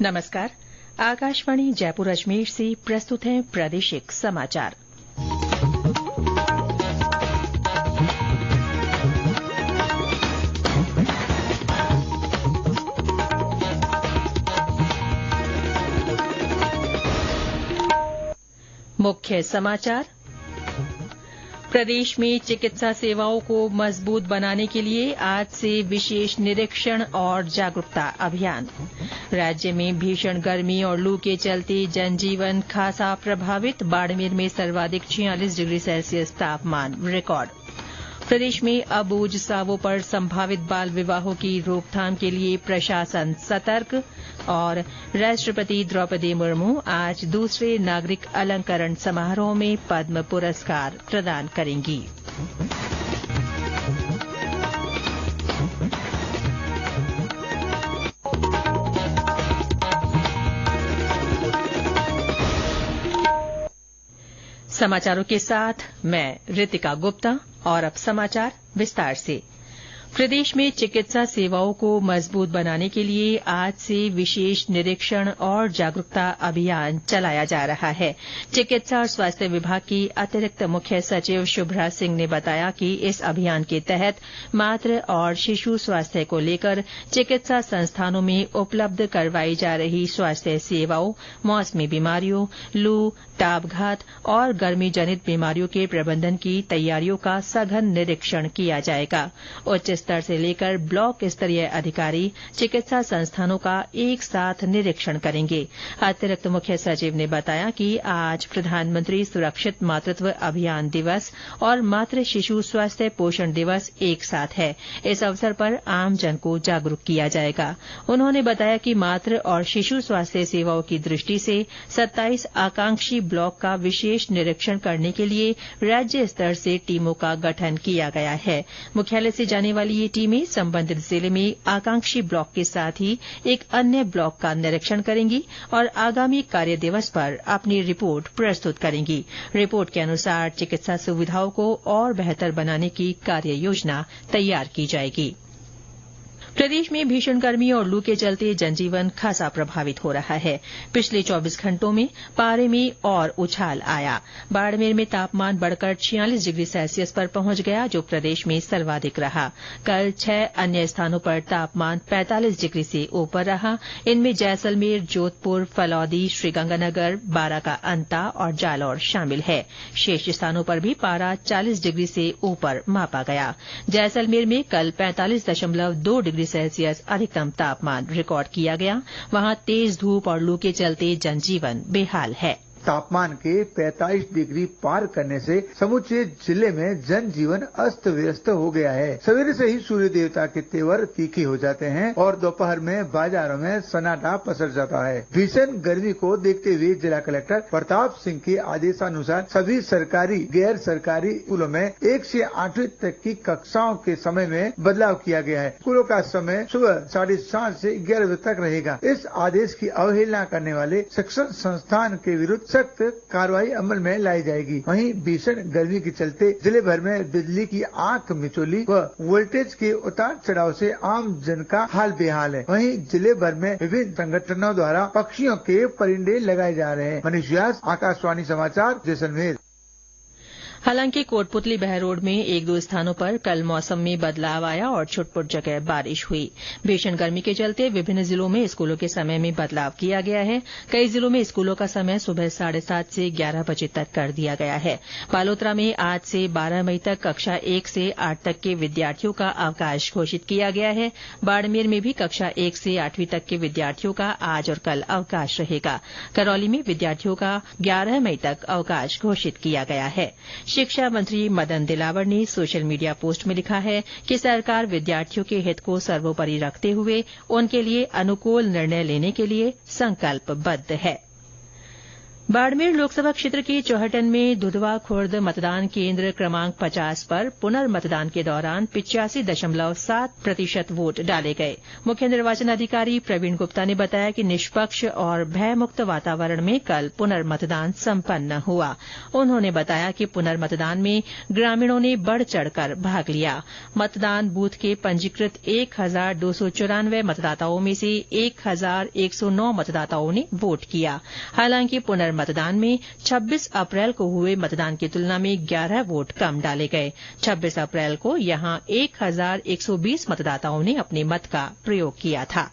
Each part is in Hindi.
नमस्कार। आकाशवाणी जयपुर अजमेर से प्रस्तुत हैं प्रादेशिक समाचार। मुख्य समाचार। प्रदेश में चिकित्सा सेवाओं को मजबूत बनाने के लिए आज से विशेष निरीक्षण और जागरूकता अभियान। राज्य में भीषण गर्मी और लू के चलते जनजीवन खासा प्रभावित। बाड़मेर में सर्वाधिक 46 डिग्री सेल्सियस तापमान रिकॉर्ड। प्रदेश में अबूझ सावों पर संभावित बाल विवाहों की रोकथाम के लिए प्रशासन सतर्क। और राष्ट्रपति द्रौपदी मुर्मू आज दूसरे नागरिक अलंकरण समारोह में पद्म पुरस्कार प्रदान करेंगी। समाचारों के साथ मैं रितिका गुप्ता। और अब समाचार विस्तार से। प्रदेश में चिकित्सा सेवाओं को मजबूत बनाने के लिए आज से विशेष निरीक्षण और जागरूकता अभियान चलाया जा रहा है। चिकित्सा और स्वास्थ्य विभाग की अतिरिक्त मुख्य सचिव शुभ्रा सिंह ने बताया कि इस अभियान के तहत मातृ और शिशु स्वास्थ्य को लेकर चिकित्सा संस्थानों में उपलब्ध करवाई जा रही स्वास्थ्य सेवाओं, मौसमी बीमारियों, लू, तापघात और गर्मी जनित बीमारियों के प्रबंधन की तैयारियों का सघन निरीक्षण किया जाएगा। उच्च स्तर से लेकर ब्लॉक स्तरीय अधिकारी चिकित्सा संस्थानों का एक साथ निरीक्षण करेंगे। अतिरिक्त मुख्य सचिव ने बताया कि आज प्रधानमंत्री सुरक्षित मातृत्व अभियान दिवस और मातृ शिशु स्वास्थ्य पोषण दिवस एक साथ है। इस अवसर पर आमजन को जागरूक किया जाएगा। उन्होंने बताया कि मातृ और शिशु स्वास्थ्य सेवाओं की दृष्टि से 27 आकांक्षी ब्लॉक का विशेष निरीक्षण करने के लिए राज्य स्तर से टीमों का गठन किया गया है। मुख्यालय से जाने वाली ये टीमें संबंधित जिले में आकांक्षी ब्लॉक के साथ ही एक अन्य ब्लॉक का निरीक्षण करेंगी और आगामी कार्य दिवस पर अपनी रिपोर्ट प्रस्तुत करेंगी। रिपोर्ट के अनुसार चिकित्सा सुविधाओं को और बेहतर बनाने की कार्य योजना तैयार की जाएगी। प्रदेश में भीषण गर्मी और लू के चलते जनजीवन खासा प्रभावित हो रहा है। पिछले 24 घंटों में पारे में और उछाल आया। बाड़मेर में तापमान बढ़कर 46 डिग्री सेल्सियस पर पहुंच गया, जो प्रदेश में सर्वाधिक रहा। कल 6 अन्य स्थानों पर तापमान 45 डिग्री से ऊपर रहा। इनमें जैसलमेर, जोधपुर, फलौदी, श्रीगंगानगर, बारां का अंता और जालौर शामिल है। शेष स्थानों पर भी पारा 40 डिग्री से ऊपर मापा गया। जैसलमेर में कल 45.2 डिग्री सेल्सियस अधिकतम तापमान रिकॉर्ड किया गया। वहां तेज धूप और लू के चलते जनजीवन बेहाल है। तापमान के 45 डिग्री पार करने से समूचे जिले में जनजीवन अस्त व्यस्त हो गया है। सवेरे से ही सूर्य देवता के तेवर तीखे हो जाते हैं और दोपहर में बाजारों में सन्नाटा पसर जाता है। भीषण गर्मी को देखते हुए जिला कलेक्टर प्रताप सिंह के आदेशानुसार सभी सरकारी गैर सरकारी स्कूलों में 1 से 8वीं तक की कक्षाओं के समय में बदलाव किया गया है। स्कूलों का समय सुबह 7:30 से 11 बजे तक रहेगा। इस आदेश की अवहेलना करने वाले शिक्षण संस्थान के विरुद्ध सख्त कार्रवाई अमल में लाई जाएगी। वहीं भीषण गर्मी के चलते जिले भर में बिजली की आंख मिचौली व वोल्टेज के उतार चढ़ाव से आम जन का हाल बेहाल है। वहीं जिले भर में विभिन्न संगठनों द्वारा पक्षियों के परिंदे लगाए जा रहे हैं। मनीष व्यास, आकाशवाणी समाचार, जैसलमेर। हालांकि कोटपुतली बहरोड में 1-2 स्थानों पर कल मौसम में बदलाव आया और छुटपुट जगह बारिश हुई। भीषण गर्मी के चलते विभिन्न जिलों में स्कूलों के समय में बदलाव किया गया है। कई जिलों में स्कूलों का समय सुबह 7:30 से 11 बजे तक कर दिया गया है। बालोतरा में आज से 12 मई तक कक्षा 1 से 8 तक के विद्यार्थियों का अवकाश घोषित किया गया है। बाड़मेर में भी कक्षा 1 से 8वीं तक के विद्यार्थियों का आज और कल अवकाश रहेगा। करौली में विद्यार्थियों का 11 मई तक अवकाश घोषित किया गया है। शिक्षा मंत्री मदन दिलावर ने सोशल मीडिया पोस्ट में लिखा है कि सरकार विद्यार्थियों के हित को सर्वोपरि रखते हुए उनके लिए अनुकूल निर्णय लेने के लिए संकल्पबद्ध है। बाड़मेर लोकसभा क्षेत्र के चौहटन में दुधवा खुर्द मतदान केन्द्र क्रमांक 50 पर पुनर्मतदान के दौरान 85.7% वोट डाले गए। मुख्य निर्वाचन अधिकारी प्रवीण गुप्ता ने बताया कि निष्पक्ष और भयमुक्त वातावरण में कल पुनर्मतदान संपन्न हुआ। उन्होंने बताया कि पुनर्मतदान में ग्रामीणों ने बढ़ चढ़कर भाग लिया। मतदान बूथ के पंजीकृत 1294 मतदाताओं में से 1109 मतदाताओं ने वोट किया। हालांकि मतदान में 26 अप्रैल को हुए मतदान की तुलना में 11 वोट कम डाले गए। 26 अप्रैल को यहां 1120 मतदाताओं ने अपने मत का प्रयोग किया था।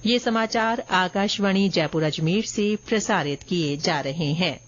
ये समाचार आकाशवाणी जयपुर अजमेर से प्रसारित किए जा रहे हैं।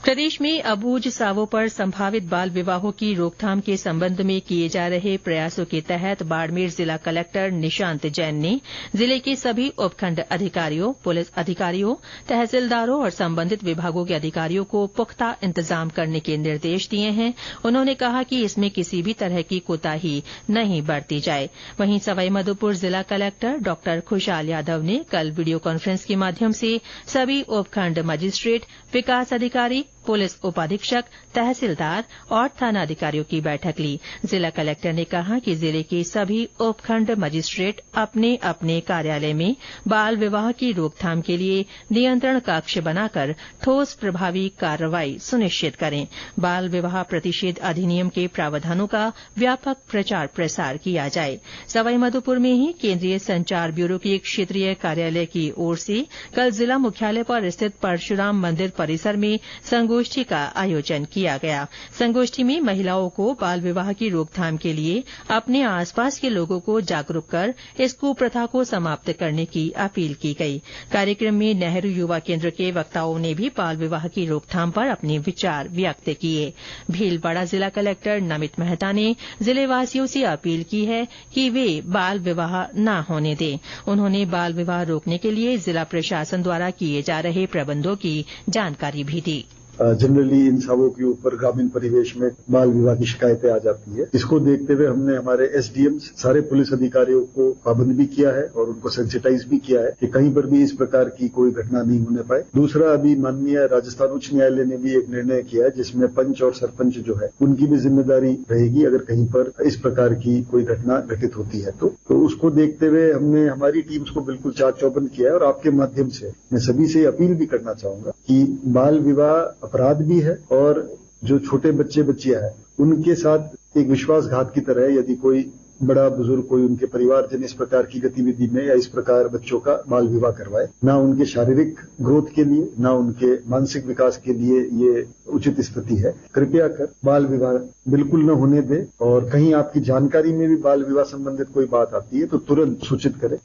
प्रदेश में अबूझ सावों पर संभावित बाल विवाहों की रोकथाम के संबंध में किए जा रहे प्रयासों के तहत बाड़मेर जिला कलेक्टर निशांत जैन ने जिले के सभी उपखंड अधिकारियों, पुलिस अधिकारियों, तहसीलदारों और संबंधित विभागों के अधिकारियों को पुख्ता इंतजाम करने के निर्देश दिए हैं। उन्होंने कहा कि इसमें किसी भी तरह की कोताही नहीं बरती जाए। वहीं सवाईमाधोपुर जिला कलेक्टर डॉ खुशहाल यादव ने कल वीडियो कॉन्फ्रेंस के माध्यम से सभी उपखंड मजिस्ट्रेट, विकास अधिकारी, पुलिस उपाधीक्षक, तहसीलदार और थाना अधिकारियों की बैठक ली। जिला कलेक्टर ने कहा कि जिले के सभी उपखंड मजिस्ट्रेट अपने अपने कार्यालय में बाल विवाह की रोकथाम के लिए नियंत्रण कक्ष बनाकर ठोस प्रभावी कार्रवाई सुनिश्चित करें। बाल विवाह प्रतिषेध अधिनियम के प्रावधानों का व्यापक प्रचार प्रसार किया जाए। सवाईमाधोपुर में ही केंद्रीय संचार ब्यूरो के क्षेत्रीय कार्यालय की ओर से कल जिला मुख्यालय पर स्थित परशुराम मंदिर परिसर में संगोष्ठी का आयोजन किया गया। संगोष्ठी में महिलाओं को बाल विवाह की रोकथाम के लिए अपने आसपास के लोगों को जागरूक कर इस कुप्रथा को समाप्त करने की अपील की गई। कार्यक्रम में नेहरू युवा केंद्र के वक्ताओं ने भी बाल विवाह की रोकथाम पर अपने विचार व्यक्त किए। भीलवाड़ा जिला कलेक्टर नमित मेहता ने जिलेवासियों से अपील की है कि वे बाल विवाह न होने दें। उन्होंने बाल विवाह रोकने के लिए जिला प्रशासन द्वारा किए जा रहे प्रबंधों की जानकारी भी दी। जनरली इन सावों के ऊपर ग्रामीण परिवेश में बाल विवाह की शिकायतें आ जाती है। इसको देखते हुए हमने हमारे एसडीएम सारे पुलिस अधिकारियों को पाबंद भी किया है और उनको सेंसिटाइज भी किया है कि कहीं पर भी इस प्रकार की कोई घटना नहीं होने पाए। दूसरा, अभी माननीय राजस्थान उच्च न्यायालय ने भी एक निर्णय किया है जिसमें पंच और सरपंच जो है उनकी भी जिम्मेदारी रहेगी अगर कहीं पर इस प्रकार की कोई घटना घटित होती है तो उसको देखते हुए हमने हमारी टीम्स को बिल्कुल चाक चौबंद किया है। और आपके माध्यम से मैं सभी से अपील भी करना चाहूंगा कि बाल विवाह अपराध भी है और जो छोटे बच्चे बच्चियां हैं उनके साथ एक विश्वासघात की तरह यदि कोई बड़ा बुजुर्ग कोई उनके परिवारजन इस प्रकार की गतिविधि में या इस प्रकार बच्चों का बाल विवाह करवाए, ना उनके शारीरिक ग्रोथ के लिए ना उनके मानसिक विकास के लिए ये उचित स्थिति है। कृपया कर बाल विवाह बिल्कुल न होने दें और कहीं आपकी जानकारी में भी बाल विवाह संबंधित कोई बात आती है तो तुरंत सूचित करें।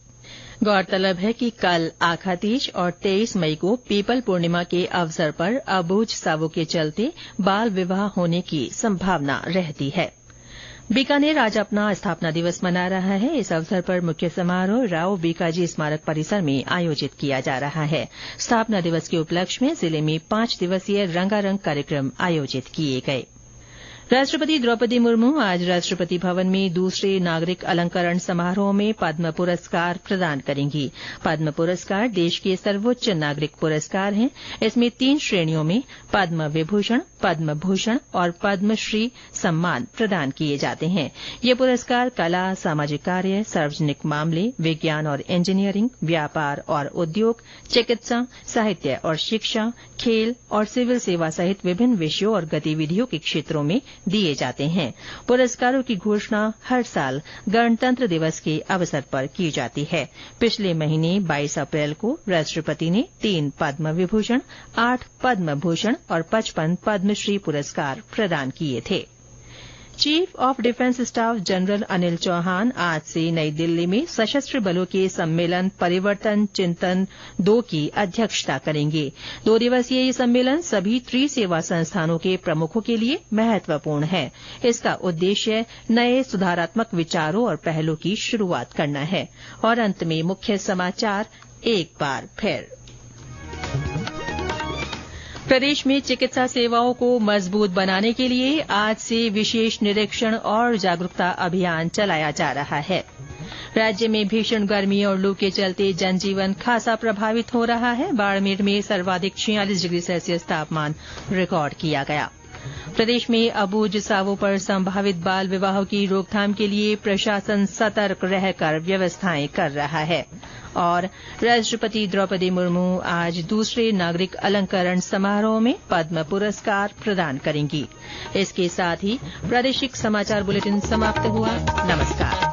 गौरतलब है कि कल आखातीज और 23 मई को पीपल पूर्णिमा के अवसर पर अबूझ सावों के चलते बाल विवाह होने की संभावना रहती है। बीकानेर आज अपना स्थापना दिवस मना रहा है। इस अवसर पर मुख्य समारोह राव बीकाजी स्मारक परिसर में आयोजित किया जा रहा है। स्थापना दिवस के उपलक्ष्य में जिले में 5 दिवसीय रंगारंग कार्यक्रम आयोजित किए गए। राष्ट्रपति द्रौपदी मुर्मू आज राष्ट्रपति भवन में दूसरे नागरिक अलंकरण समारोह में पद्म पुरस्कार प्रदान करेंगी। पद्म पुरस्कार देश के सर्वोच्च नागरिक पुरस्कार हैं। इसमें 3 श्रेणियों में पद्म विभूषण, पद्म भूषण और पद्मश्री सम्मान प्रदान किए जाते हैं। ये पुरस्कार कला, सामाजिक कार्य, सार्वजनिक मामले, विज्ञान और इंजीनियरिंग, व्यापार और उद्योग, चिकित्सा, साहित्य और शिक्षा, खेल और सिविल सेवा सहित विभिन्न विषयों और गतिविधियों के क्षेत्रों में दिए जाते हैं। पुरस्कारों की घोषणा हर साल गणतंत्र दिवस के अवसर पर की जाती है। पिछले महीने 22 अप्रैल को राष्ट्रपति ने 3 पद्म विभूषण, 8 पद्म भूषण और 55 पद्मश्री पुरस्कार प्रदान किए थे। Chief of defence staff general Anil Chauhan आज से नई दिल्ली में सशस्त्र बलों के सम्मेलन परिवर्तन चिंतन 2 की अध्यक्षता करेंगे। 2 दिवसीय ये सम्मेलन सभी त्रिसेवा संस्थानों के प्रमुखों के लिए महत्वपूर्ण है। इसका उद्देश्य नए सुधारात्मक विचारों और पहलों की शुरूआत करना है। और अंत में मुख्य समाचार एक बार फिर। प्रदेश में चिकित्सा सेवाओं को मजबूत बनाने के लिए आज से विशेष निरीक्षण और जागरूकता अभियान चलाया जा रहा है। राज्य में भीषण गर्मी और लू के चलते जनजीवन खासा प्रभावित हो रहा है। बाड़मेर में सर्वाधिक 46 डिग्री सेल्सियस तापमान रिकॉर्ड किया गया। प्रदेश में अबूझ सावों पर संभावित बाल विवाह की रोकथाम के लिए प्रशासन सतर्क रहकर व्यवस्थाएं कर रहा है। और राष्ट्रपति द्रौपदी मुर्मू आज दूसरे नागरिक अलंकरण समारोह में पद्म पुरस्कार प्रदान करेंगी। इसके साथ ही प्रादेशिक समाचार बुलेटिन समाप्त हुआ। नमस्कार।